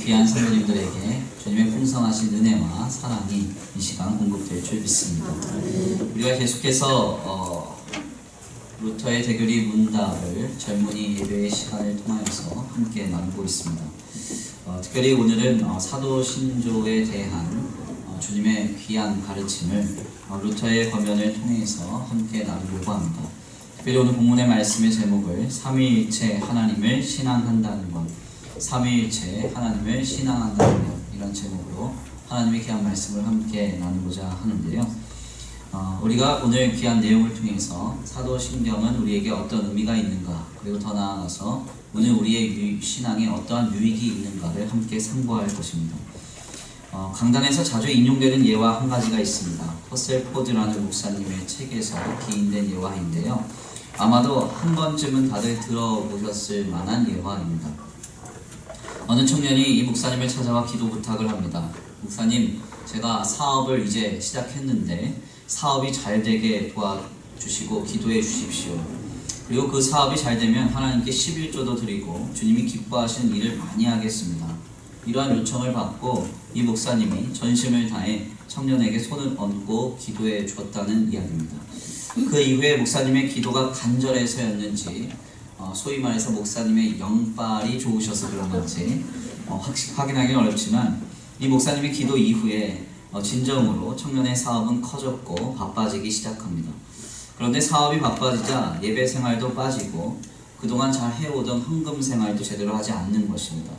귀한 성도님들에게 주님의 풍성하신 은혜와 사랑이 이 시간 공급될 줄 믿습니다. 우리가 계속해서 루터의 대교리 문답을 젊은이 예배의 시간을 통하여서 함께 나누고 있습니다. 특별히 오늘은 사도신조에 대한 주님의 귀한 가르침을 루터의 권면을 통해서 함께 나누려고 합니다. 특별히 오늘 본문의 말씀의 제목을 삼위일체 하나님을 신앙한다는 것, 삼위일체 하나님을 신앙한다는 것, 이런 제목으로 하나님의 귀한 말씀을 함께 나누고자 하는데요. 우리가 오늘 귀한 내용을 통해서 사도신경은 우리에게 어떤 의미가 있는가, 그리고 더 나아가서 오늘 우리의 신앙에 어떠한 유익이 있는가를 함께 상고할 것입니다. 강단에서 자주 인용되는 예화 한 가지가 있습니다. 퍼셀 포드라는 목사님의 책에서 기인된 예화인데요. 아마도 한 번쯤은 다들 들어보셨을 만한 예화입니다. 어느 청년이 이 목사님을 찾아와 기도 부탁을 합니다. 목사님, 제가 사업을 이제 시작했는데 사업이 잘 되게 도와주시고 기도해 주십시오. 그리고 그 사업이 잘 되면 하나님께 11조도 드리고 주님이 기뻐하시는 일을 많이 하겠습니다. 이러한 요청을 받고 이 목사님이 전심을 다해 청년에게 손을 얹고 기도해 주었다는 이야기입니다. 그 이후에 목사님의 기도가 간절해서였는지, 소위 말해서 목사님의 영빨이 좋으셔서 그런 건지 확인하기는 어렵지만, 이 목사님의 기도 이후에 진정으로 청년의 사업은 커졌고 바빠지기 시작합니다. 그런데 사업이 바빠지자 예배 생활도 빠지고 그동안 잘 해오던 헌금 생활도 제대로 하지 않는 것입니다.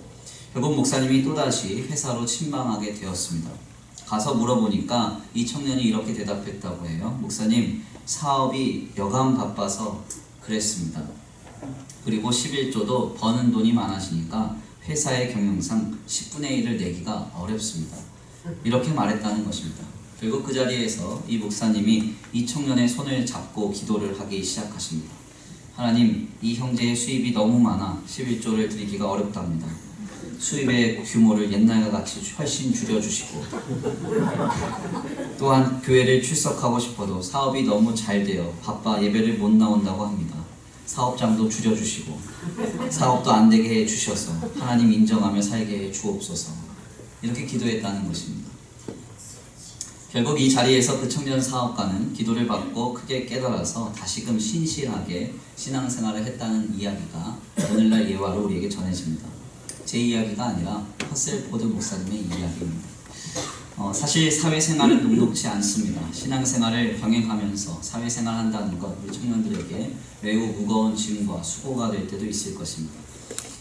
결국 목사님이 또다시 회사로 침방하게 되었습니다. 가서 물어보니까 이 청년이 이렇게 대답했다고 해요. 목사님, 사업이 여간 바빠서 그랬습니다. 그리고 11조도 버는 돈이 많아지니까 회사의 경영상 10분의 1을 내기가 어렵습니다. 이렇게 말했다는 것입니다. 결국 그 자리에서 이 목사님이 이 청년의 손을 잡고 기도를 하기 시작하십니다. 하나님, 이 형제의 수입이 너무 많아 11조를 드리기가 어렵답니다. 수입의 규모를 옛날과 같이 훨씬 줄여주시고, 또한 교회를 출석하고 싶어도 사업이 너무 잘 되어 바빠 예배를 못 나온다고 합니다. 사업장도 줄여주시고 사업도 안 되게 해주셔서 하나님 인정하며 살게 해 주옵소서. 이렇게 기도했다는 것입니다. 결국 이 자리에서 그 청년 사업가는 기도를 받고 크게 깨달아서 다시금 신실하게 신앙생활을 했다는 이야기가 오늘날 예화로 우리에게 전해집니다. 제 이야기가 아니라 퍼셀 포드 목사님의 이야기입니다. 사실 사회생활은 녹록지 않습니다. 신앙생활을 병행하면서 사회생활한다는 것, 우리 청년들에게 매우 무거운 짐과 수고가 될 때도 있을 것입니다.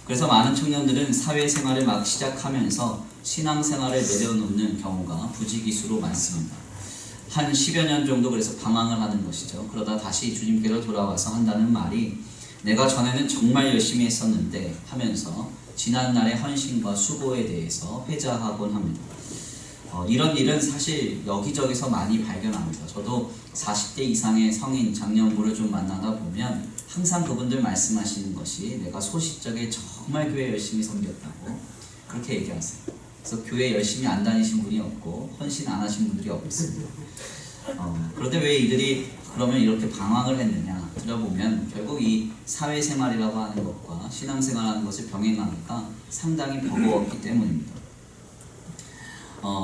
그래서 많은 청년들은 사회생활을 막 시작하면서 신앙생활을 내려놓는 경우가 부지기수로 많습니다. 한 10여 년 정도 그래서 방황을 하는 것이죠. 그러다 다시 주님께로 돌아와서 한다는 말이, 내가 전에는 정말 열심히 했었는데 하면서 지난날의 헌신과 수고에 대해서 회자하곤 합니다. 이런 일은 사실 여기저기서 많이 발견합니다. 저도 40대 이상의 성인 장년부를 좀 만나다 보면 항상 그분들 말씀하시는 것이, 내가 소시적에 정말 교회 열심히 섬겼다고 그렇게 얘기하세요. 그래서 교회 열심히 안 다니신 분이 없고 헌신 안 하신 분들이 없습니다. 그런데 왜 이들이 그러면 이렇게 방황을 했느냐 들어보면, 결국 이 사회생활이라고 하는 것과 신앙생활하는 것을 병행하니까 상당히 버거웠기 때문입니다.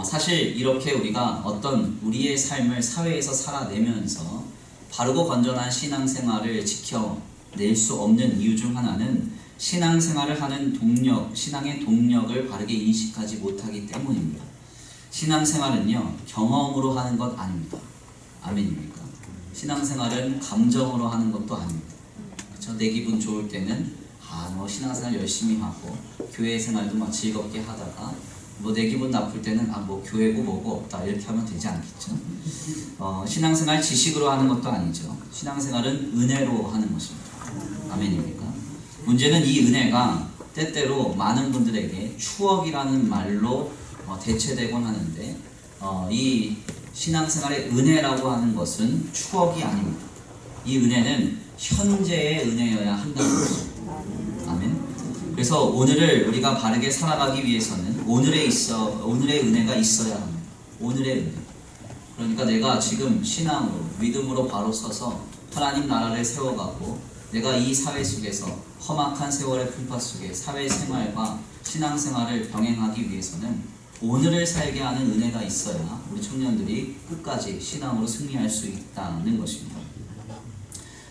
사실 이렇게 우리가 어떤 우리의 삶을 사회에서 살아내면서 바르고 건전한 신앙생활을 지켜낼 수 없는 이유 중 하나는 신앙생활을 하는 동력, 신앙의 동력을 바르게 인식하지 못하기 때문입니다. 신앙생활은요, 경험으로 하는 것 아닙니다. 아멘입니까? 신앙생활은 감정으로 하는 것도 아닙니다. 그렇죠? 내 기분 좋을 때는 신앙생활 열심히 하고 교회 생활도 막 즐겁게 하다가 내 기분 나쁠 때는 교회고 뭐고 없다 이렇게 하면 되지 않겠죠? 신앙생활 지식으로 하는 것도 아니죠. 신앙생활은 은혜로 하는 것입니다. 아멘입니까? 문제는 이 은혜가 때때로 많은 분들에게 추억이라는 말로 대체되곤 하는데, 이 신앙생활의 은혜라고 하는 것은 추억이 아닙니다. 이 은혜는 현재의 은혜여야 한다는 것입니다. 아멘. 그래서 오늘을 우리가 바르게 살아가기 위해서는 오늘의 은혜가 있어야 합니다. 오늘의 은혜. 그러니까 내가 지금 신앙으로, 믿음으로 바로 서서 하나님 나라를 세워가고 내가 이 사회 속에서 험악한 세월의 풍파 속에 사회생활과 신앙생활을 병행하기 위해서는 오늘을 살게 하는 은혜가 있어야 우리 청년들이 끝까지 신앙으로 승리할 수 있다는 것입니다.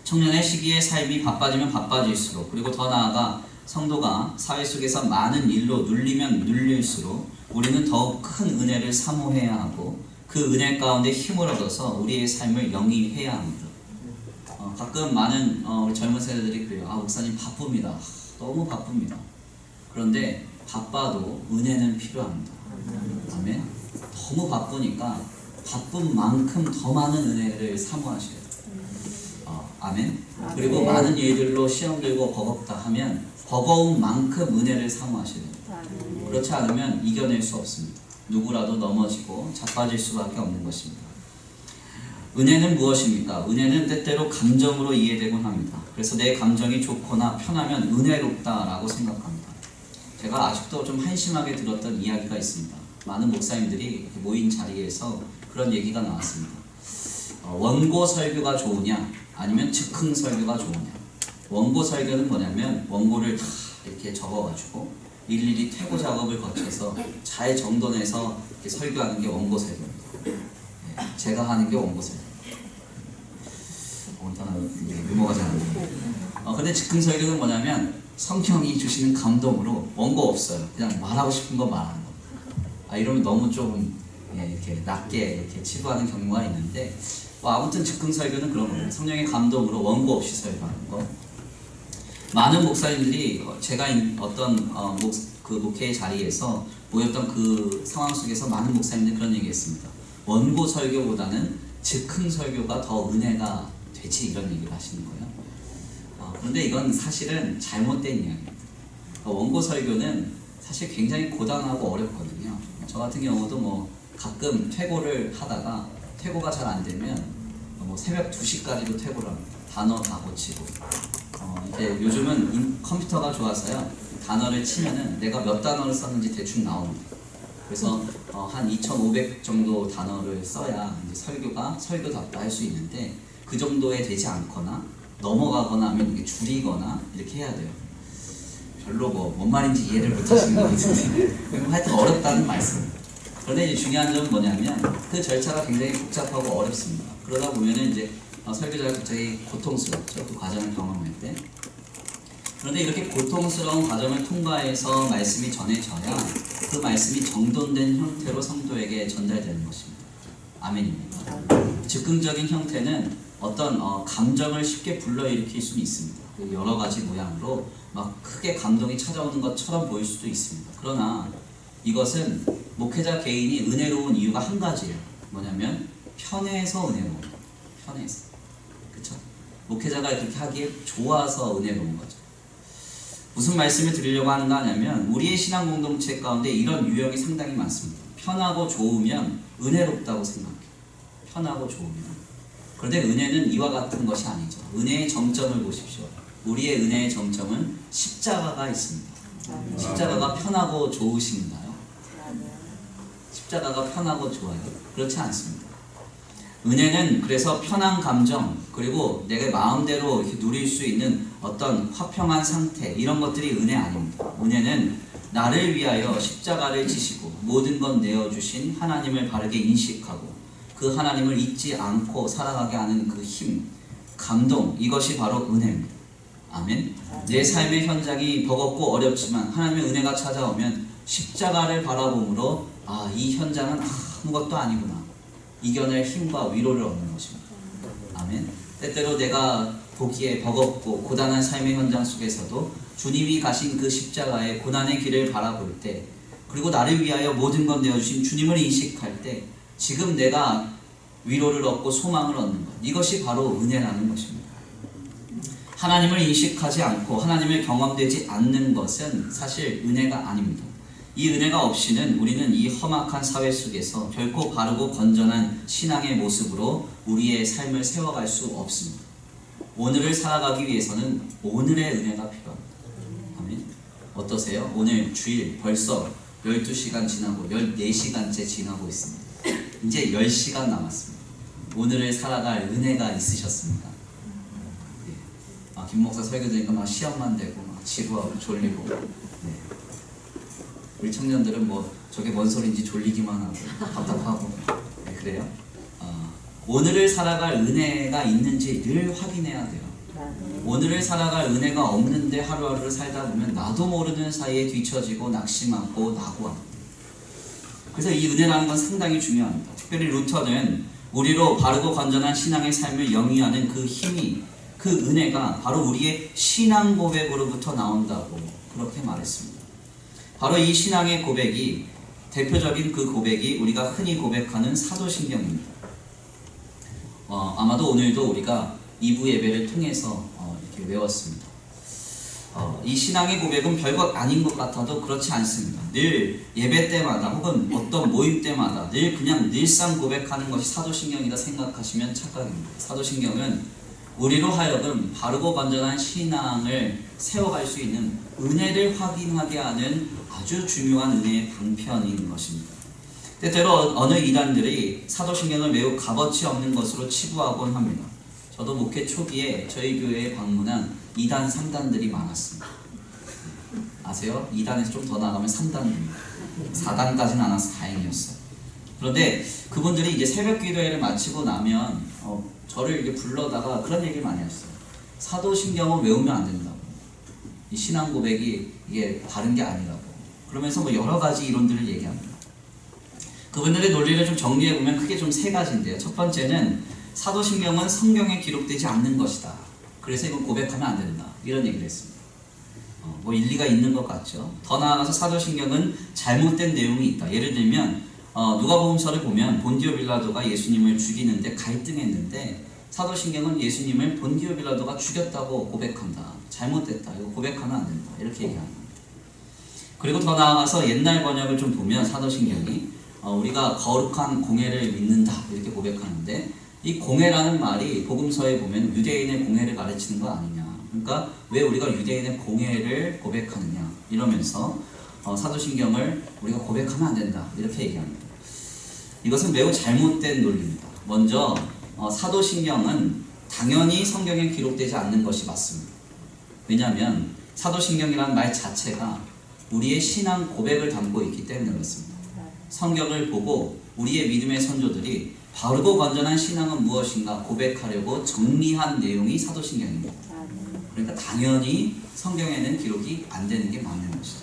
청년의 시기에 삶이 바빠지면 바빠질수록, 그리고 더 나아가 성도가 사회 속에서 많은 일로 눌리면 눌릴수록 우리는 더욱 큰 은혜를 사모해야 하고 그 은혜 가운데 힘을 얻어서 우리의 삶을 영위해야 합니다. 가끔 많은 우리 젊은 세대들이 그래요. 목사님 바쁩니다. 너무 바쁩니다. 그런데 바빠도 은혜는 필요합니다. 아멘. 너무 바쁘니까 바쁜 만큼 더 많은 은혜를 사모하셔야 돼요. 아멘. 그리고 많은 일들로 시험 들고 버겁다 하면 버거운 만큼 은혜를 사모하셔야 됩니다. 그렇지 않으면 이겨낼 수 없습니다. 누구라도 넘어지고 자빠질 수밖에 없는 것입니다. 은혜는 무엇입니까? 은혜는 때때로 감정으로 이해되곤 합니다. 그래서 내 감정이 좋거나 편하면 은혜롭다라고 생각합니다. 제가 아직도 좀 한심하게 들었던 이야기가 있습니다. 많은 목사님들이 모인 자리에서 그런 얘기가 나왔습니다. 원고 설교가 좋으냐 아니면 즉흥 설교가 좋으냐. 원고 설교는 뭐냐면 원고를 다 이렇게 적어가지고 일일이 퇴고 작업을 거쳐서 잘 정돈해서 이렇게 설교하는 게 원고 설교입니다. 제가 하는 게 원고 설교. 유머가 잘 안 돼요. 근데 즉흥 설교는 뭐냐면 성경이 주시는 감동으로 원고 없어요. 그냥 말하고 싶은 거 말하는 거. 이러면 너무 좀 이렇게 낮게 이렇게 치부하는 경우가 있는데, 아무튼 즉흥 설교는 그런 거예요. 성령의 감동으로 원고 없이 설교하는 거. 많은 목사님들이 제가 어떤 그 목회의 자리에서 모였던 그 상황 속에서 많은 목사님들이 그런 얘기했습니다. 원고 설교보다는 즉흥 설교가 더 은혜가 되지, 이런 얘기를 하시는 거예요. 그런데 이건 사실은 잘못된 이야기입니다. 원고 설교는 사실 굉장히 고단하고 어렵거든요. 저 같은 경우도 뭐 가끔 퇴고를 하다가 퇴고가 잘 안 되면 뭐 새벽 2시까지도 퇴고를 합니다. 단어 다 고치고. 이제 요즘은 컴퓨터가 좋아서요. 단어를 치면은 내가 몇 단어를 썼는지 대충 나옵니다. 그래서 한 2,500 정도 단어를 써야 이제 설교답다 할 수 있는데, 그 정도에 되지 않거나 넘어가거나 하면 이게 줄이거나 이렇게 해야 돼요. 별로 뭔 말인지 이해를 못 하시는 것 같은데 하여튼 어렵다는 말씀. 그런데 이제 중요한 점은 뭐냐면 그 절차가 굉장히 복잡하고 어렵습니다. 그러다 보면은 이제 설교자가 굉장히 고통스럽죠. 그 과정을 경험할 때. 그런데 이렇게 고통스러운 과정을 통과해서 말씀이 전해져야 그 말씀이 정돈된 형태로 성도에게 전달되는 것입니다. 아멘입니다. 즉흥적인 형태는 어떤 감정을 쉽게 불러일으킬 수는 있습니다. 여러 가지 모양으로 막 크게 감동이 찾아오는 것처럼 보일 수도 있습니다. 그러나 이것은 목회자 개인이 은혜로운 이유가 한 가지예요. 뭐냐면 편해서 은혜로운 거예요. 편해서. 그쵸? 목회자가 그렇게 하기에 좋아서 은혜로운 거죠. 무슨 말씀을 드리려고 하는가 하냐면 우리의 신앙 공동체 가운데 이런 유형이 상당히 많습니다. 편하고 좋으면 은혜롭다고 생각해요. 편하고 좋으면. 그런데 은혜는 이와 같은 것이 아니죠. 은혜의 정점을 보십시오. 우리의 은혜의 정점은 십자가가 있습니다. 십자가가 편하고 좋으신가요? 십자가가 편하고 좋아요? 그렇지 않습니다. 은혜는 그래서 편한 감정, 그리고 내가 마음대로 이렇게 누릴 수 있는 어떤 화평한 상태, 이런 것들이 은혜 아닙니다. 은혜는 나를 위하여 십자가를 지시고 모든 것 내어주신 하나님을 바르게 인식하고 그 하나님을 잊지 않고 살아가게 하는 그 힘, 감동, 이것이 바로 은혜입니다. 아멘. 내 삶의 현장이 버겁고 어렵지만 하나님의 은혜가 찾아오면 십자가를 바라봄으로 이 현장은 아무것도 아니구나, 이겨낼 힘과 위로를 얻는 것입니다. 아멘. 때때로 내가 보기에 버겁고 고단한 삶의 현장 속에서도 주님이 가신 그 십자가의 고난의 길을 바라볼 때, 그리고 나를 위하여 모든 것 내어주신 주님을 인식할 때 지금 내가 위로를 얻고 소망을 얻는 것, 이것이 바로 은혜라는 것입니다. 하나님을 인식하지 않고 하나님을 경험되지 않는 것은 사실 은혜가 아닙니다. 이 은혜가 없이는 우리는 이 험악한 사회 속에서 결코 바르고 건전한 신앙의 모습으로 우리의 삶을 세워갈 수 없습니다. 오늘을 살아가기 위해서는 오늘의 은혜가 필요합니다. 아멘. 어떠세요? 오늘 주일 벌써 12시간 지나고 14시간째 지나고 있습니다. 이제 10시간 남았습니다. 오늘을 살아갈 은혜가 있으셨습니까? 김 목사 설교 들으니까 막 시험만 되고 막 지루하고 졸리고. 네. 우리 청년들은 뭐 저게 뭔 소리인지 졸리기만 하고 답답하고. 네, 그래요? 오늘을 살아갈 은혜가 있는지 늘 확인해야 돼요. 오늘을 살아갈 은혜가 없는데 하루하루를 살다 보면 나도 모르는 사이에 뒤처지고 낙심하고 낙오합니다. 그래서 이 은혜라는 건 상당히 중요합니다. 특별히 루터는 우리로 바르고 건전한 신앙의 삶을 영위하는 그 힘이, 그 은혜가 바로 우리의 신앙 고백으로부터 나온다고 그렇게 말했습니다. 바로 이 신앙의 고백이, 대표적인 그 고백이 우리가 흔히 고백하는 사도신경입니다. 아마도 오늘도 우리가 2부 예배를 통해서 이렇게 외웠습니다. 이 신앙의 고백은 별것 아닌 것 같아도 그렇지 않습니다. 늘 예배 때마다 혹은 어떤 모임 때마다 늘 그냥 늘상 고백하는 것이 사도신경이다 생각하시면 착각입니다. 사도신경은 우리로 하여금 바르고 건전한 신앙을 세워갈 수 있는 은혜를 확인하게 하는 아주 중요한 은혜의 방편인 것입니다. 때때로 어느 이단들이 사도신경을 매우 값어치 없는 것으로 치부하곤 합니다. 저도 목회 초기에 저희 교회에 방문한 2단, 3단들이 많았습니다. 아세요? 2단에서 좀 더 나가면 3단입니다. 4단까지는 안 와서 다행이었어요. 그런데 그분들이 이제 새벽 기도회를 마치고 나면 저를 이렇게 불러다가 그런 얘기를 많이 하셨어요. 사도신경은 외우면 안 된다고. 이 신앙 고백이 이게 바른 게 아니라고. 그러면서 뭐 여러 가지 이론들을 얘기합니다. 그분들의 논리를 좀 정리해보면 크게 좀 세 가지인데요. 첫 번째는 사도신경은 성경에 기록되지 않는 것이다. 그래서 이건 고백하면 안 된다. 이런 얘기를 했습니다. 뭐 일리가 있는 것 같죠. 더 나아가서 사도신경은 잘못된 내용이 있다. 예를 들면 누가복음서를 보면 본디오 빌라도가 예수님을 죽이는데 갈등했는데 사도신경은 예수님을 본디오 빌라도가 죽였다고 고백한다. 잘못됐다. 이거 고백하면 안 된다. 이렇게 얘기합니다. 그리고 더 나아가서 옛날 번역을 좀 보면 사도신경이 우리가 거룩한 공회를 믿는다 이렇게 고백하는데 이 공회라는 말이 복음서에 보면 유대인의 공회를 가르치는 거 아니냐. 그러니까 왜 우리가 유대인의 공회를 고백하느냐 이러면서 사도신경을 우리가 고백하면 안 된다 이렇게 얘기합니다. 이것은 매우 잘못된 논리입니다. 먼저 사도신경은 당연히 성경에 기록되지 않는 것이 맞습니다. 왜냐하면 사도신경이라는 말 자체가 우리의 신앙 고백을 담고 있기 때문에 그렇습니다. 성경을 보고 우리의 믿음의 선조들이 바르고 건전한 신앙은 무엇인가 고백하려고 정리한 내용이 사도신경입니다. 그러니까 당연히 성경에는 기록이 안 되는 게 맞는 것이죠.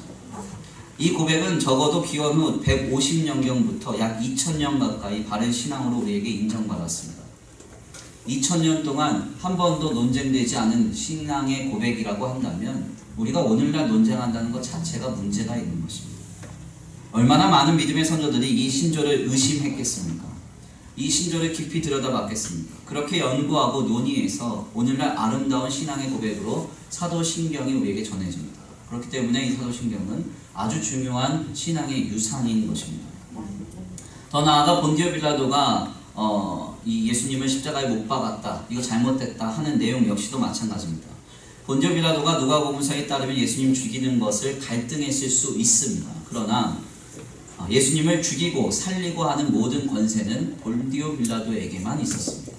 이 고백은 적어도 기원 후 150년경부터 약 2000년 가까이 바른 신앙으로 우리에게 인정받았습니다. 2000년 동안 한 번도 논쟁되지 않은 신앙의 고백이라고 한다면 우리가 오늘날 논쟁한다는 것 자체가 문제가 있는 것입니다. 얼마나 많은 믿음의 선조들이 이 신조를 의심했겠습니까? 이 신조를 깊이 들여다봤겠습니까? 그렇게 연구하고 논의해서 오늘날 아름다운 신앙의 고백으로 사도신경이 우리에게 전해집니다. 그렇기 때문에 이 사도신경은 아주 중요한 신앙의 유산인 것입니다. 더 나아가 본디오 빌라도가 이 예수님을 십자가에 못 박았다, 이거 잘못됐다 하는 내용 역시도 마찬가지입니다. 본디오 빌라도가 누가복음서에 따르면 예수님 죽이는 것을 갈등했을 수 있습니다. 그러나 예수님을 죽이고 살리고 하는 모든 권세는 본디오 빌라도에게만 있었습니다.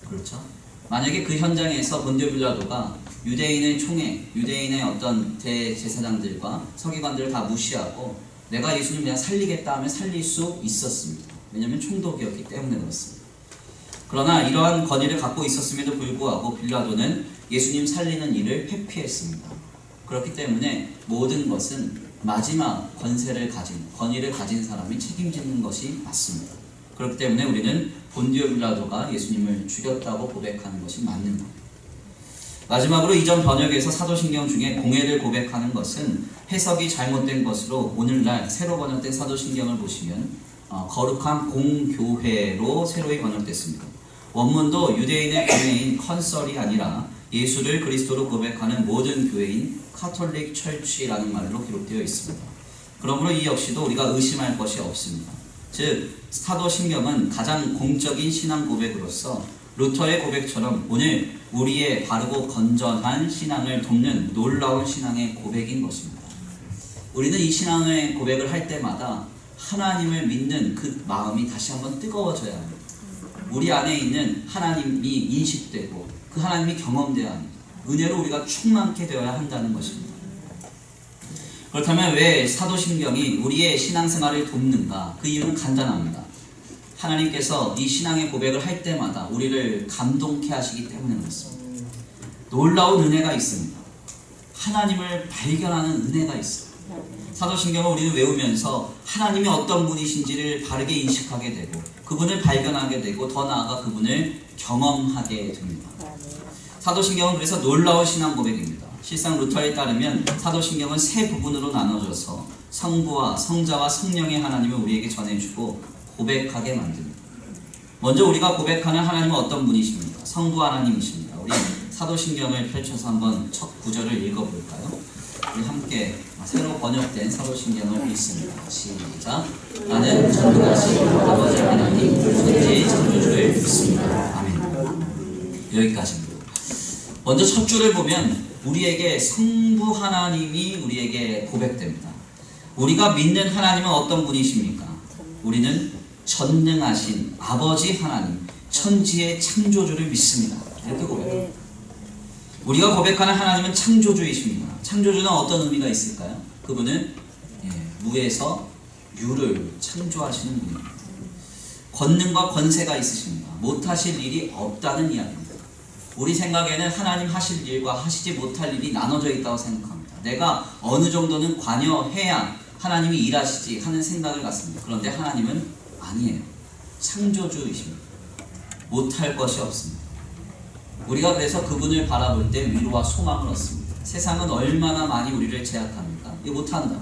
그렇죠? 만약에 그 현장에서 본디오 빌라도가 유대인의 총회, 유대인의 어떤 대제사장들과 서기관들을 다 무시하고 내가 예수님 그냥 살리겠다 하면 살릴 수 있었습니다. 왜냐하면 총독이었기 때문에 그렇습니다. 그러나 이러한 권위를 갖고 있었음에도 불구하고 빌라도는 예수님 살리는 일을 회피했습니다. 그렇기 때문에 모든 것은 마지막 권위를 가진 사람이 책임지는 것이 맞습니다. 그렇기 때문에 우리는 본디오 빌라도가 예수님을 죽였다고 고백하는 것이 맞는 겁니다. 마지막으로 이전 번역에서 사도신경 중에 공회를 고백하는 것은 해석이 잘못된 것으로 오늘날 새로 번역된 사도신경을 보시면 거룩한 공교회로 새로이 번역됐습니다. 원문도 유대인의 교회인 컨설이 아니라 예수를 그리스도로 고백하는 모든 교회인 카톨릭 철치라는 말로 기록되어 있습니다. 그러므로 이 역시도 우리가 의심할 것이 없습니다. 즉 사도신경은 가장 공적인 신앙 고백으로서 루터의 고백처럼 오늘 우리의 바르고 건전한 신앙을 돕는 놀라운 신앙의 고백인 것입니다. 우리는 이 신앙의 고백을 할 때마다 하나님을 믿는 그 마음이 다시 한번 뜨거워져야 합니다. 우리 안에 있는 하나님이 인식되고 그 하나님이 경험되어야 합니다. 은혜로 우리가 충만케 되어야 한다는 것입니다. 그렇다면 왜 사도신경이 우리의 신앙생활을 돕는가? 그 이유는 간단합니다. 하나님께서 이 신앙의 고백을 할 때마다 우리를 감동케 하시기 때문에 그렇습니다. 놀라운 은혜가 있습니다. 하나님을 발견하는 은혜가 있습니다. 사도신경을 우리는 외우면서 하나님이 어떤 분이신지를 바르게 인식하게 되고 그분을 발견하게 되고 더 나아가 그분을 경험하게 됩니다. 사도신경은 그래서 놀라운 신앙 고백입니다. 실상 루터에 따르면 사도신경은 세 부분으로 나눠져서 성부와 성자와 성령의 하나님을 우리에게 전해주고 고백하게 만듭니다. 먼저 우리가 고백하는 하나님은 어떤 분이십니까? 성부 하나님이십니다. 우리 사도신경을 펼쳐서 한번 첫 구절을 읽어볼까요? 우리 함께 새로 번역된 사도신경을 읽습니다. 시작. 나는 전능하신 아버지 하나님 천지의 창조주를 믿습니다. 아멘. 여기까지입니다. 먼저 첫 줄을 보면 우리에게 성부 하나님이 우리에게 고백됩니다. 우리가 믿는 하나님은 어떤 분이십니까? 우리는 전능하신 아버지 하나님, 천지의 창조주를 믿습니다. 이렇게 고백합니다. 우리가 고백하는 하나님은 창조주이십니다. 창조주는 어떤 의미가 있을까요? 그분은 무에서 유를 창조하시는 분입니다. 권능과 권세가 있으십니다. 못하실 일이 없다는 이야기입니다. 우리 생각에는 하나님 하실 일과 하시지 못할 일이 나눠져 있다고 생각합니다. 내가 어느 정도는 관여해야 하나님이 일하시지 하는 생각을 갖습니다. 그런데 하나님은 아니에요. 창조주이십니다. 못할 것이 없습니다. 우리가 그래서 그분을 바라볼 때 위로와 소망을 얻습니다. 세상은 얼마나 많이 우리를 제약합니까? 이거 못한다고,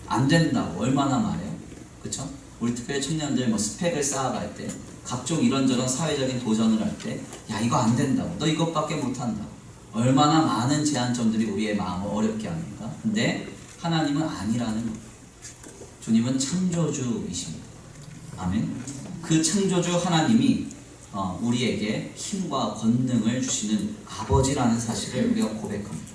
안 된다고 얼마나 말해요. 그렇죠? 우리 특별히 청년들 스펙을 쌓아갈 때 각종 이런저런 사회적인 도전을 할 때 야 이거 안 된다고, 너 이것밖에 못한다고 얼마나 많은 제한점들이 우리의 마음을 어렵게 합니까? 근데 하나님은 아니라는 거예요. 주님은 창조주이십니다. 아멘. 그 창조주 하나님이 우리에게 힘과 권능을 주시는 아버지라는 사실을 우리가 고백합니다.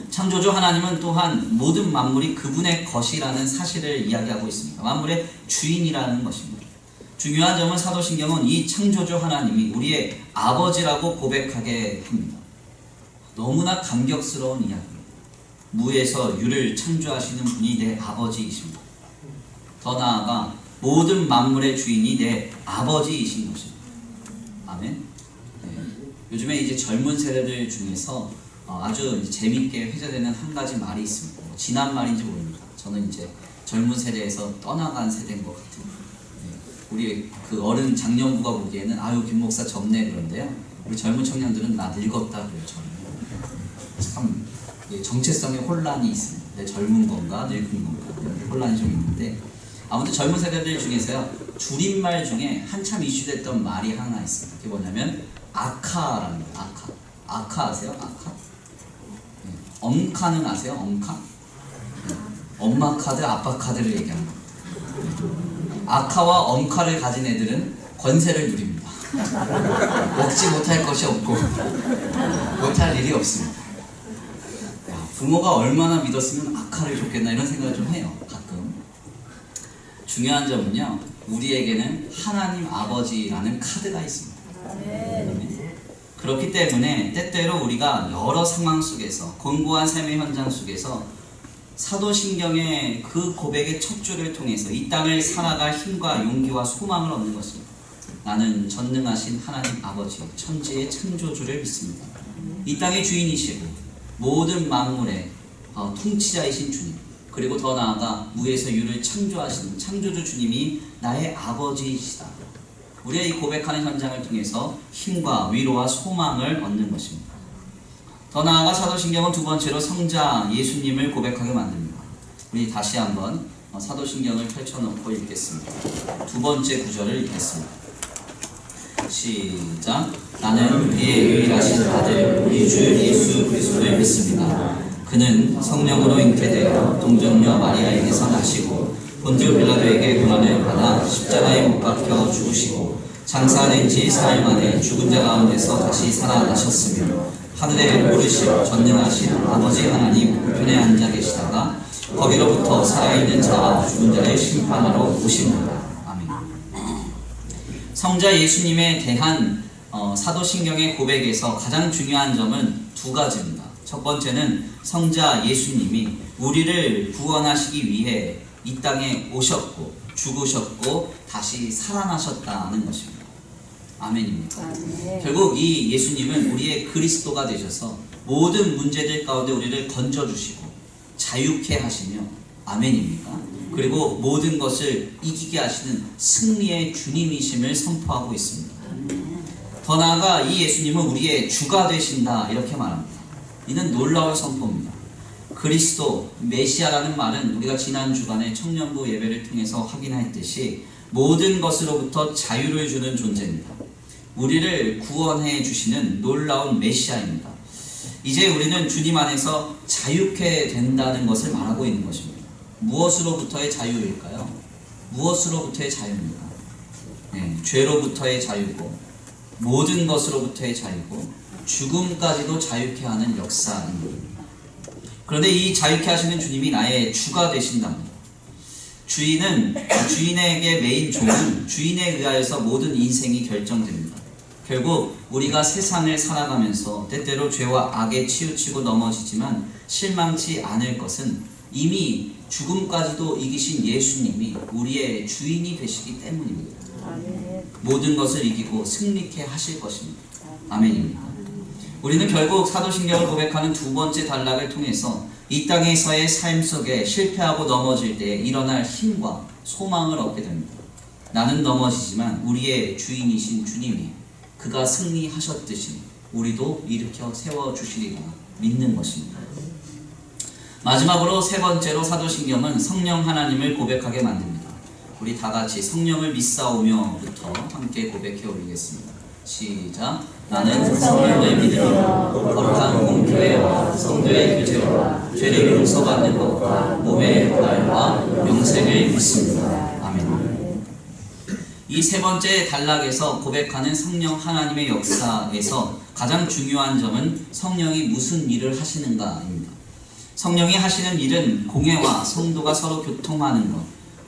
창조주 하나님은 또한 모든 만물이 그분의 것이라는 사실을 이야기하고 있습니다. 만물의 주인이라는 것입니다. 중요한 점은 사도신경은 이 창조주 하나님이 우리의 아버지라고 고백하게 합니다. 너무나 감격스러운 이야기입니다. 무에서 유를 창조하시는 분이 내 아버지이십니다. 더 나아가 모든 만물의 주인이 내 아버지이신 것입니다. 아멘. 네. 요즘에 이제 젊은 세대들 중에서 아주 재미있게 회자되는 한 가지 말이 있습니다. 지난 말인지 모릅니다. 저는 이제 젊은 세대에서 떠나간 세대인 것 같아요. 네. 우리 그 어른 장년부가 보기에는 아유 김 목사 젊네 그런데요. 우리 젊은 청년들은 나 늙었다 그래요. 저는 참 정체성의 혼란이 있습니다. 내 젊은 건가 늙은 건가 혼란이 좀 있는데. 아무튼 젊은 세대들 중에서요 줄임말 중에 한참 이슈됐던 말이 하나 있습니다. 그게 뭐냐면 아카라는 거예요. 아카 아세요? 아카? 네. 엄카는 아세요? 엄카? 네. 엄마 카드, 아빠 카드를 얘기하는 거예요. 네. 아카와 엄카를 가진 애들은 권세를 누립니다. 먹지 못할 것이 없고 못할 일이 없습니다. 야, 부모가 얼마나 믿었으면 아카를 줬겠나 이런 생각을 좀 해요. 가끔. 중요한 점은요, 우리에게는 하나님 아버지라는 카드가 있습니다. 그렇기 때문에 때때로 우리가 여러 상황 속에서 공고한 삶의 현장 속에서 사도신경의 그 고백의 첫 줄을 통해서 이 땅을 살아갈 힘과 용기와 소망을 얻는 것입니다. 나는 전능하신 하나님 아버지 천지의 창조주를 믿습니다. 이 땅의 주인이시고 모든 만물의 통치자이신 주님, 그리고 더 나아가 무에서 유를 창조하시는 창조주 주님이 나의 아버지이시다. 우리가 이 고백하는 현장을 통해서 힘과 위로와 소망을 얻는 것입니다. 더 나아가 사도신경은 두 번째로 성자 예수님을 고백하게 만듭니다. 우리 다시 한번 사도신경을 펼쳐놓고 읽겠습니다. 두 번째 구절을 읽겠습니다. 시작. 나는 그의 유일하신 아들 우리 주 예수 그리스도를 믿습니다. 그는 성령으로 잉태되어 동정녀 마리아에게서 나시고 본디오 빌라도에게 고난을 받아 십자가에 못 박혀 죽으시고 장사된 지 사흘 만에 죽은 자 가운데서 다시 살아나셨으며 하늘에 오르시어 전능하신 아버지 하나님 우편에 앉아 계시다가 거기로부터 살아있는 자와 죽은 자를 심판하러 오십니다. 아멘. 성자 예수님에 대한 사도신경의 고백에서 가장 중요한 점은 두 가지입니다. 첫 번째는 성자 예수님이 우리를 구원하시기 위해 이 땅에 오셨고 죽으셨고 다시 살아나셨다는 것입니다. 아멘입니까? 아멘. 결국 이 예수님은 우리의 그리스도가 되셔서 모든 문제들 가운데 우리를 건져주시고 자유케 하시며, 아멘입니까? 그리고 모든 것을 이기게 하시는 승리의 주님이심을 선포하고 있습니다. 더 나아가 이 예수님은 우리의 주가 되신다 이렇게 말합니다. 이는 놀라운 선포입니다. 그리스도, 메시아라는 말은 우리가 지난 주간에 청년부 예배를 통해서 확인했듯이 모든 것으로부터 자유를 주는 존재입니다. 우리를 구원해 주시는 놀라운 메시아입니다. 이제 우리는 주님 안에서 자유케 된다는 것을 말하고 있는 것입니다. 무엇으로부터의 자유일까요? 무엇으로부터의 자유입니까? 네, 죄로부터의 자유고 모든 것으로부터의 자유고 죽음까지도 자유케 하는 역사입니다. 그런데 이 자유케 하시는 주님이 나의 주가 되신답니다. 주인에게 매인 종은 주인에 의하여서 모든 인생이 결정됩니다. 결국 우리가 세상을 살아가면서 때때로 죄와 악에 치우치고 넘어지지만 실망치 않을 것은 이미 죽음까지도 이기신 예수님이 우리의 주인이 되시기 때문입니다. 아멘. 모든 것을 이기고 승리케 하실 것입니다. 아멘입니다. 우리는 결국 사도신경을 고백하는 두 번째 단락을 통해서 이 땅에서의 삶 속에 실패하고 넘어질 때 일어날 힘과 소망을 얻게 됩니다. 나는 넘어지지만 우리의 주인이신 주님이 그가 승리하셨듯이 우리도 일으켜 세워주시리라 믿는 것입니다. 마지막으로 세 번째로 사도신경은 성령 하나님을 고백하게 만듭니다. 우리 다 같이 성령을 믿사오며부터 함께 고백해 올리겠습니다. 시작. 나는 성령을 믿으며 거룩한 공교회와 성도의 교제와 죄를 용서받는 것과 몸의 부활과 영생을 믿습니다. 아멘. 이 세 번째 단락에서 고백하는 성령 하나님의 역사에서 가장 중요한 점은 성령이 무슨 일을 하시는가입니다. 성령이 하시는 일은 공회와 성도가 서로 교통하는 것,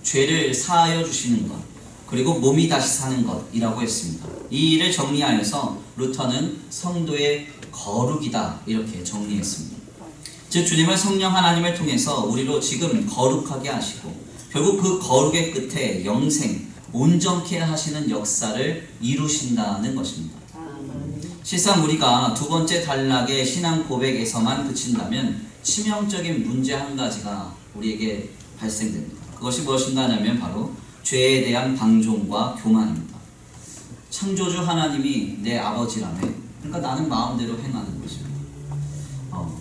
죄를 사하여 주시는 것, 그리고 몸이 다시 사는 것이라고 했습니다. 이 일을 정리하여서 루터는 성도의 거룩이다 이렇게 정리했습니다. 즉 주님은 성령 하나님을 통해서 우리로 지금 거룩하게 하시고 결국 그 거룩의 끝에 영생, 온전케 하시는 역사를 이루신다는 것입니다. 실상 우리가 두 번째 단락의 신앙 고백에서만 그친다면 치명적인 문제 한 가지가 우리에게 발생됩니다. 그것이 무엇인가 하면 바로 죄에 대한 방종과 교만입니다. 창조주 하나님이 내 아버지라며, 그러니까 나는 마음대로 행하는 것입니다.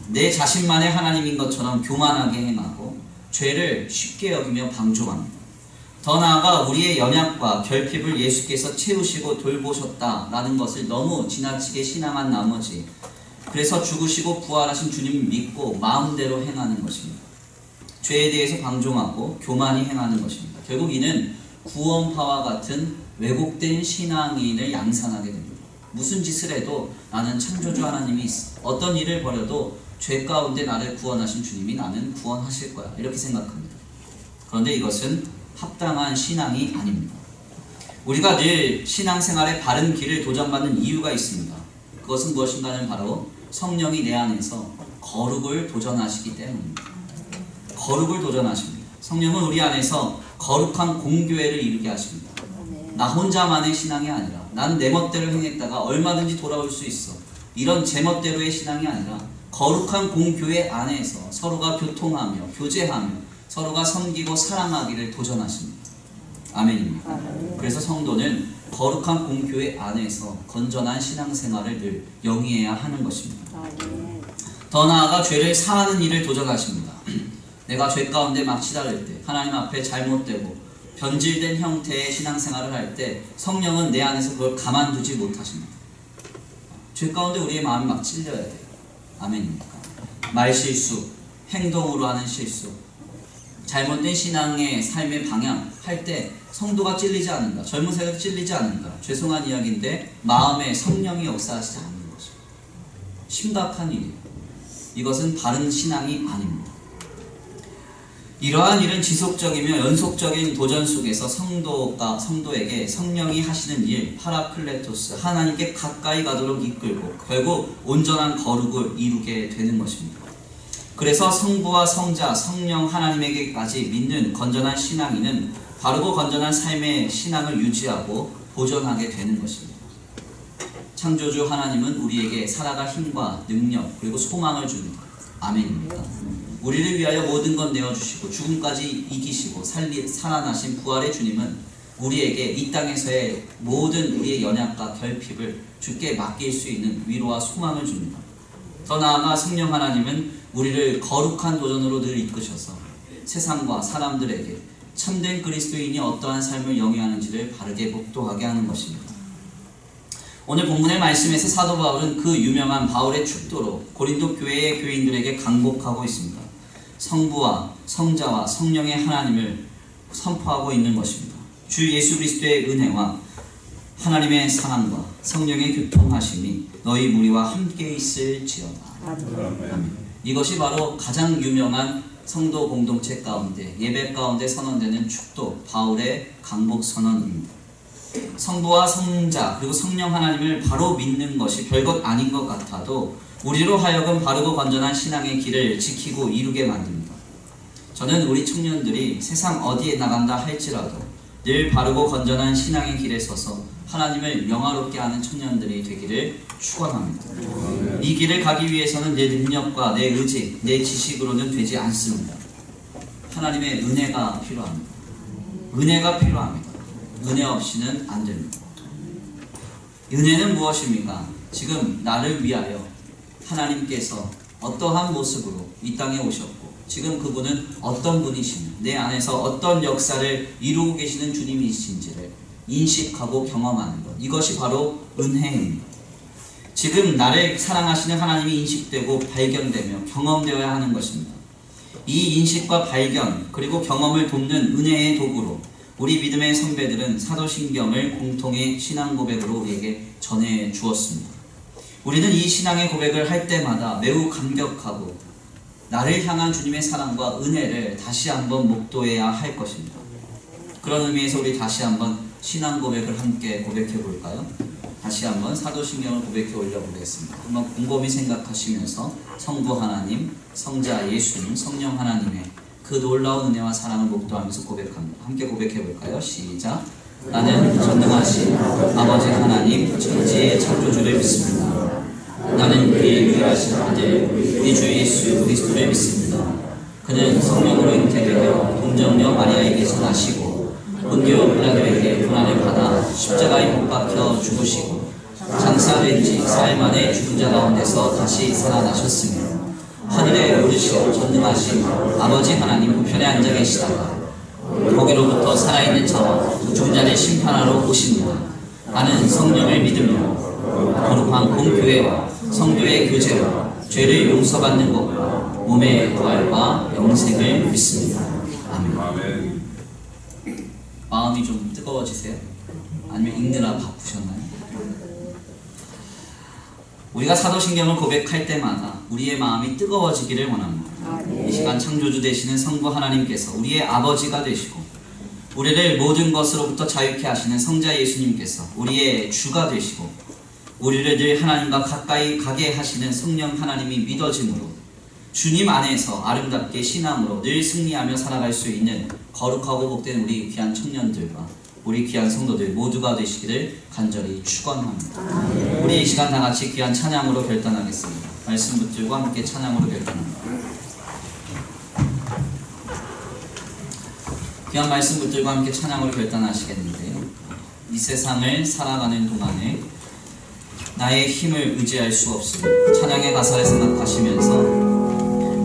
내 자신만의 하나님인 것처럼 교만하게 행하고 죄를 쉽게 여기며 방종합니다. 더 나아가 우리의 연약과 결핍을 예수께서 채우시고 돌보셨다라는 것을 너무 지나치게 신앙한 나머지 그래서 죽으시고 부활하신 주님을 믿고 마음대로 행하는 것입니다. 죄에 대해서 방종하고 교만히 행하는 것입니다. 결국 이는 구원파와 같은 왜곡된 신앙인을 양산하게 됩니다. 무슨 짓을 해도 나는 창조주 하나님이 있어. 어떤 일을 벌여도 죄 가운데 나를 구원하신 주님이 나는 구원하실 거야. 이렇게 생각합니다. 그런데 이것은 합당한 신앙이 아닙니다. 우리가 늘 신앙생활의 바른 길을 도전받는 이유가 있습니다. 그것은 무엇인가 하면 바로 성령이 내 안에서 거룩을 도전하시기 때문입니다. 거룩을 도전하십니다. 성령은 우리 안에서 거룩한 공교회를 이루게 하십니다. 나 혼자만의 신앙이 아니라 나는 내 멋대로 행했다가 얼마든지 돌아올 수 있어. 이런 제 멋대로의 신앙이 아니라 거룩한 공교회 안에서 서로가 교통하며 교제하며 서로가 섬기고 사랑하기를 도전하십니다. 아멘입니다. 그래서 성도는 거룩한 공교회 안에서 건전한 신앙생활을 늘 영위해야 하는 것입니다. 더 나아가 죄를 사하는 일을 도전하십니다. 내가 죄 가운데 막 시달릴 때 하나님 앞에 잘못되고 변질된 형태의 신앙생활을 할 때 성령은 내 안에서 그걸 가만두지 못하십니다. 죄 가운데 우리의 마음이 막 찔려야 돼요. 아멘입니까? 말실수, 행동으로 하는 실수, 잘못된 신앙의 삶의 방향 할 때 성도가 찔리지 않는다. 젊은 세대가 찔리지 않는다. 죄송한 이야기인데 마음에 성령이 역사하시지 않는 것입니다. 심각한 일이에요. 이것은 바른 신앙이 아닙니다. 이러한 일은 지속적이며 연속적인 도전 속에서 성도에게 성령이 하시는 일, 파라클레토스, 하나님께 가까이 가도록 이끌고 결국 온전한 거룩을 이루게 되는 것입니다. 그래서 성부와 성자, 성령 하나님에게까지 믿는 건전한 신앙인은 바르고 건전한 삶의 신앙을 유지하고 보존하게 되는 것입니다. 창조주 하나님은 우리에게 살아갈 힘과 능력 그리고 소망을 줍니다. 아멘입니다. 우리를 위하여 모든 것 내어주시고 죽음까지 이기시고 살아나신 부활의 주님은 우리에게 이 땅에서의 모든 우리의 연약과 결핍을 주께 맡길 수 있는 위로와 소망을 줍니다. 더 나아가 성령 하나님은 우리를 거룩한 도전으로 늘 이끄셔서 세상과 사람들에게 참된 그리스도인이 어떠한 삶을 영위하는지를 바르게 목도하게 하는 것입니다. 오늘 본문의 말씀에서 사도 바울은 그 유명한 바울의 축도로 고린도 교회의 교인들에게 강복하고 있습니다. 성부와 성자와 성령의 하나님을 선포하고 있는 것입니다. 주 예수 그리스도의 은혜와 하나님의 사랑과 성령의 교통하심이 너희 무리와 함께 있을지어다. 아멘. 이것이 바로 가장 유명한 성도 공동체 가운데 예배 가운데 선언되는 축도 바울의 강복 선언입니다. 성부와 성자 그리고 성령 하나님을 바로 믿는 것이 별것 아닌 것 같아도 우리로 하여금 바르고 건전한 신앙의 길을 지키고 이루게 만듭니다. 저는 우리 청년들이 세상 어디에 나간다 할지라도 늘 바르고 건전한 신앙의 길에 서서 하나님을 영화롭게 하는 청년들이 되기를 축원합니다. 이 길을 가기 위해서는 내 능력과 내 의지, 내 지식으로는 되지 않습니다. 하나님의 은혜가 필요합니다. 은혜가 필요합니다. 은혜 없이는 안 됩니다. 은혜는 무엇입니까? 지금 나를 위하여 하나님께서 어떠한 모습으로 이 땅에 오셨고 지금 그분은 어떤 분이시며 내 안에서 어떤 역사를 이루고 계시는 주님이신지를 인식하고 경험하는 것, 이것이 바로 은혜입니다. 지금 나를 사랑하시는 하나님이 인식되고 발견되며 경험되어야 하는 것입니다. 이 인식과 발견 그리고 경험을 돕는 은혜의 도구로 우리 믿음의 선배들은 사도신경을 공통의 신앙 고백으로 우리에게 전해 주었습니다. 우리는 이 신앙의 고백을 할 때마다 매우 감격하고 나를 향한 주님의 사랑과 은혜를 다시 한번 목도해야 할 것입니다. 그런 의미에서 우리 다시 한번 신앙 고백을 함께 고백해 볼까요? 다시 한번 사도신경을 고백해 올려보겠습니다. 한번 곰곰이 생각하시면서 성부 하나님, 성자 예수님, 성령 하나님의 그 놀라운 은혜와 사랑을 목도하면서 고백합니다. 함께 고백해 볼까요? 시작. 나는 전능하신 아버지 하나님 천지의 창조주를 믿습니다. 나는 그의 유일하신 아들 우리 주 예수 그리스도를 믿습니다. 그는 성령으로 잉태되어 동정녀 마리아에게서 나시고 본디오 빌라도에게 고난을 받아 십자가에 못 박혀 죽으시고 장사된 지 4일 만에 죽은 자 가운데서 다시 살아나셨으며 하늘에 오르시어 전능하신 아버지 하나님 우편에 앉아 계시다가 거기로부터 살아있는 자와 죽은 자를 심판하러 오십니다. 나는 성령을 믿으며 거룩한 공교회와 성도의 교제와 죄를 용서받는 것과 몸의 부활과 영생을 믿습니다. 아멘. 마음이 좀 뜨거워지세요? 아니면 읽느라 바쁘셨나요? 우리가 사도신경을 고백할 때마다 우리의 마음이 뜨거워지기를 원합니다. 이 시간 창조주 되시는 성부 하나님께서 우리의 아버지가 되시고 우리를 모든 것으로부터 자유케 하시는 성자 예수님께서 우리의 주가 되시고 우리를 늘 하나님과 가까이 가게 하시는 성령 하나님이 믿어짐으로 주님 안에서 아름답게 신앙으로 늘 승리하며 살아갈 수 있는 거룩하고 복된 우리 귀한 청년들과 우리 귀한 성도들 모두가 되시기를 간절히 축원합니다. 우리 이 시간 다 같이 귀한 찬양으로 결단하겠습니다. 말씀 붙들고 함께 찬양으로 결단합니다. 귀한 말씀 붙들고 함께 찬양으로 결단하시겠는데요. 이 세상을 살아가는 동안에 나의 힘을 의지할 수 없으니 찬양의 가사를 생각하시면서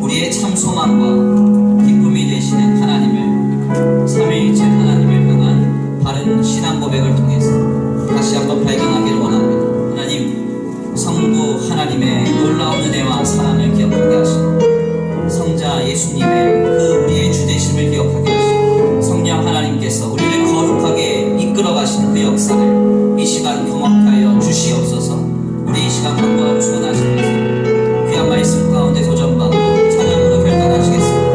우리의 참 소망과 기쁨이 되시는 하나님을 삼위일체 하나님을 향한 바른 신앙 고백을 통해서 다시 한번 발견하기를 원합니다. 하나님, 성부 하나님의 놀라운 은혜와 사랑을 기억하게 하시고 성자 예수님의 그 우리의 주되심을 기억하게 하시고 성령 하나님께서 우리를 거룩하게 이끌어 가시는 그 역사를 이 시간 경험하게 하여 주시옵소서. 우리 이 시간 간구하고 소원하시면서 귀한 말씀 가운데 도전받고 찬양으로 결단하시겠습니다.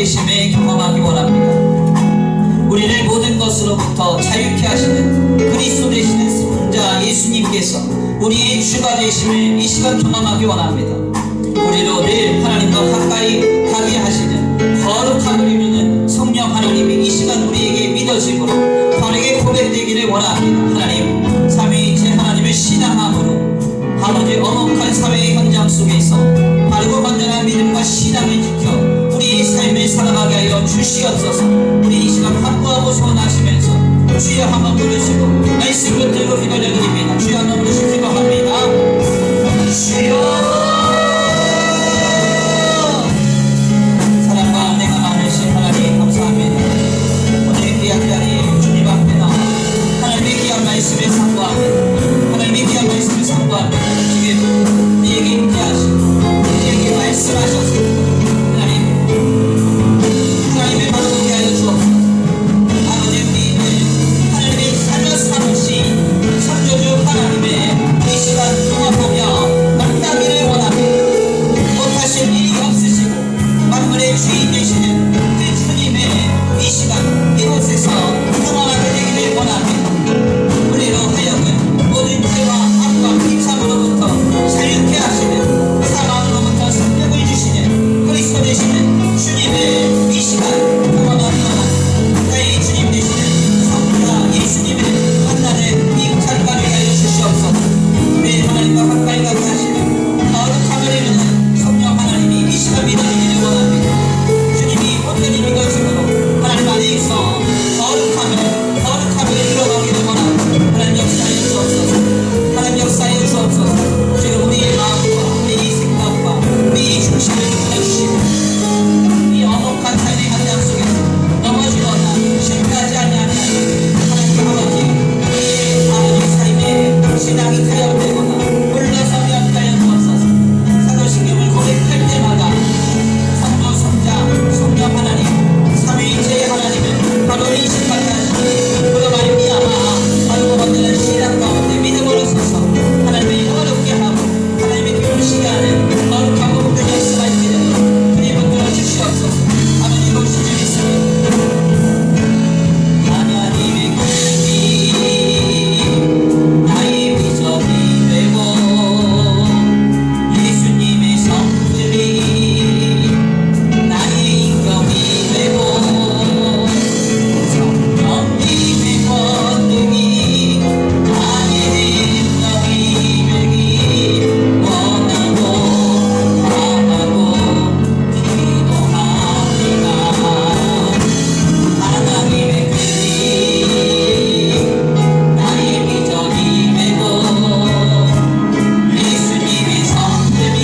되심을 경험하기 원합니다. 우리를 모든 것으로부터 자유케 하시는 그리스도 되시는 성자 예수님께서 우리의 주가 되심을 이 시간 경험하기 원합니다. 우리로 늘 하나님과 가까이 가게 하시는 거룩함을 이루는 성령 하나님이 이 시간 우리에게 믿어지므로 바르게 고백되기를 원합니다. 하나님 삼위일체 하나님을 신앙함으로 아버지 엄혹한 사회의 현장 속에서 바르고 건전한 믿음과 신앙을 지켜 우리의 삶을 살아가게 하여 주시옵소서. 우리 이 시간 확고하고 소원하시면서 주여 한번 부르시고 말씀 붙들고 기도를 드립니다. 주여 한번 부르시기도 합니다. 주여 사랑과 은혜가 많으신 하나님 감사합니다. 오늘 귀한 자리에 주님 앞에 나와 하나님의 귀한 말씀을 상고합니다. 하나님의 귀한 말씀을 상고합니다. 지금 우리에게 임재하시고 우리에게 말씀하셔서 하나님의 바라보게 하여 주옵소서. 아버지 우리를 하나님의 살며 삼으신 창조주 하나님의 이 시간 통합하며 만나기를 원합니다. 못하실 일이 없으시고 만물의 주인 되시는 그 주님의 이 시간 이곳에서 경험하게 되기를 원합니다. 우리로 하여금 모든 죄와 악과 비참으로부터 자유케 하시는 사망으로부터 생명을 주시는 그리스도 되시는 주님의 이 시간 경험하기 원합니다. 나의 주님 되시는 성자 예수님을 만나는 이 자리가 되게 하여 주시옵소서. 우리 하나님과 가까이 가게 하시는 거룩함을 이루는 성령 하나님이 이 시간 믿어지기를 원합니다. 주님이 온전히 믿어지므로 하나님 안에서 거룩함을 이루어가기를 원합니다. 하나님 역사해 주옵소서. 하나님 역사해 주옵소서. 지금 우리의 마음과 우리의 생각과 우리의 중심을 이끌어주시고 이 엄혹한 삶의 현장 속에서 넘어지거나 실패하지 아니하는 하나님 아버지 우리의 아버지 삶에 신앙이 타협되거나 물러서지 않게 하여 주옵소서. 사도신경을 고백할 때마다 성도 성자 성령 하나님 삼위일체의 하나님을 바로 인식하게 하시고 그로 말미암아 바르고 건전한 신앙 가운데 믿음으로 서서 하나님을 어렵게 하고 하나님의 기쁘시게 하는 거룩하고 복된 역사가 있기를 주님 붙들어 주시옵소서. 아버지 볼수 좀 있습니다. 하나님의 긍휼이 나의 비전이 되고 예수님의 성질이 나의 인격이 되고 성령님의 권능이 나의 능력이 되기 원하고 기도합니다. 하나님의 긍휼이 나의 비전이 되고 예수님의 성품이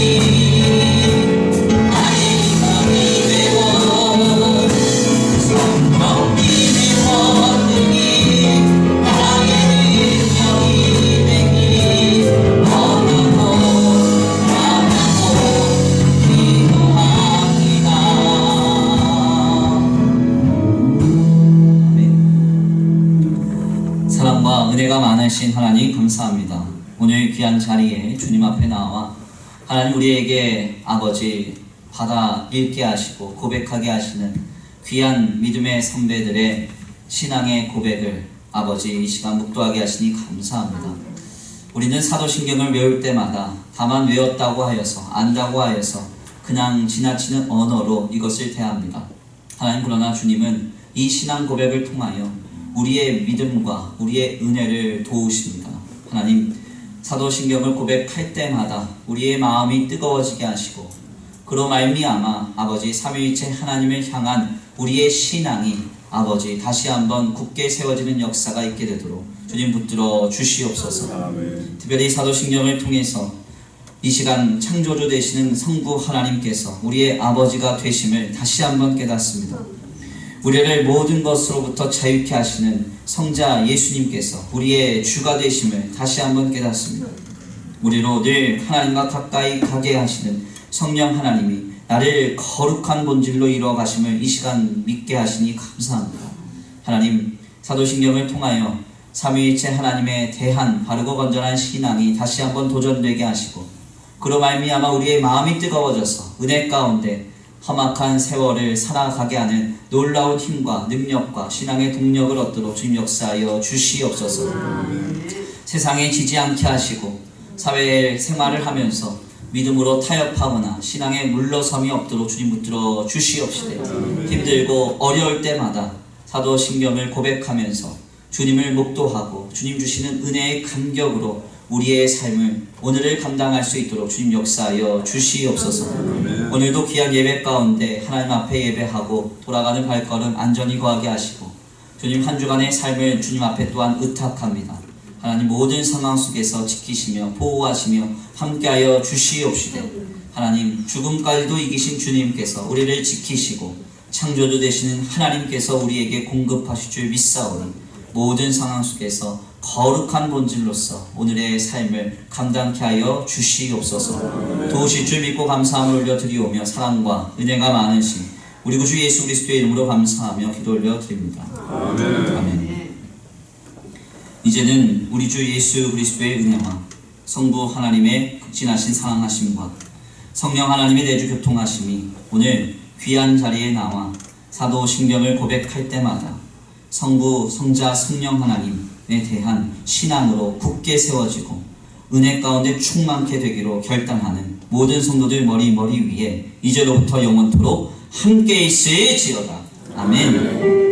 나의 인격이 되고 성령님의 권능이 나의 능력이 되기 원하고 기도합니다. 아멘. 사랑과 은혜가 많으신 하나님 감사합니다. 오늘 귀한 자리에 주님 앞에 나와 하나님 우리에게 아버지 받아 읽게 하시고 고백하게 하시는 귀한 믿음의 선배들의 신앙의 고백을 아버지 이 시간 묵도하게 하시니 감사합니다. 우리는 사도신경을 외울 때마다 다만 외웠다고 하여서 안다고 하여서 그냥 지나치는 언어로 이것을 대합니다. 하나님 그러나 주님은 이 신앙 고백을 통하여 우리의 믿음과 우리의 은혜를 도우십니다. 하나님 사도신경을 고백할 때마다 우리의 마음이 뜨거워지게 하시고 그로 말미암아 아버지 삼위일체 하나님을 향한 우리의 신앙이 아버지 다시 한번 굳게 세워지는 역사가 있게 되도록 주님 붙들어 주시옵소서. 아멘. 특별히 사도신경을 통해서 이 시간 창조주 되시는 성부 하나님께서 우리의 아버지가 되심을 다시 한번 깨닫습니다. 우리를 모든 것으로부터 자유케 하시는 성자 예수님께서 우리의 주가 되심을 다시 한번 깨닫습니다. 우리로 늘 하나님과 가까이 가게 하시는 성령 하나님이 나를 거룩한 본질로 이루어 가심을 이 시간 믿게 하시니 감사합니다. 하나님 사도신경을 통하여 삼위일체 하나님에 대한 바르고 건전한 신앙이 다시 한번 도전되게 하시고 그로 말미암아 우리의 마음이 뜨거워져서 은혜 가운데 험악한 세월을 살아가게 하는 놀라운 힘과 능력과 신앙의 동력을 얻도록 주님 역사하여 주시옵소서. 세상에 지지 않게 하시고 사회 생활을 하면서 믿음으로 타협하거나 신앙에 물러섬이 없도록 주님 붙들어 주시옵시되 힘들고 어려울 때마다 사도신경을 고백하면서 주님을 목도하고 주님 주시는 은혜의 감격으로 우리의 삶을 오늘을 감당할 수 있도록 주님 역사하여 주시옵소서. 오늘도 귀한 예배 가운데 하나님 앞에 예배하고 돌아가는 발걸음 안전히 거하게 하시고 주님 한 주간의 삶을 주님 앞에 또한 의탁합니다. 하나님 모든 상황 속에서 지키시며 보호하시며 함께하여 주시옵시되 하나님 죽음까지도 이기신 주님께서 우리를 지키시고 창조주 되시는 하나님께서 우리에게 공급하실 줄 믿사오니 모든 상황 속에서 거룩한 본질로서 오늘의 삶을 감당케 하여 주시옵소서. 도우실 줄 믿고 감사함을 올려드리오며 사랑과 은혜가 많으신 우리 구주 예수 그리스도의 이름으로 감사하며 기도 올려드립니다. 아멘. 이제는 우리 주 예수 그리스도의 은혜와 성부 하나님의 극진하신 사랑하심과 성령 하나님의 내주 교통하심이 오늘 귀한 자리에 나와 사도신경을 고백할 때마다 성부, 성자, 성령 하나님에 대한 신앙으로 굳게 세워지고 은혜 가운데 충만케 되기로 결단하는 모든 성도들 머리 위에 이제로부터 영원토록 함께 있을지어다. 아멘.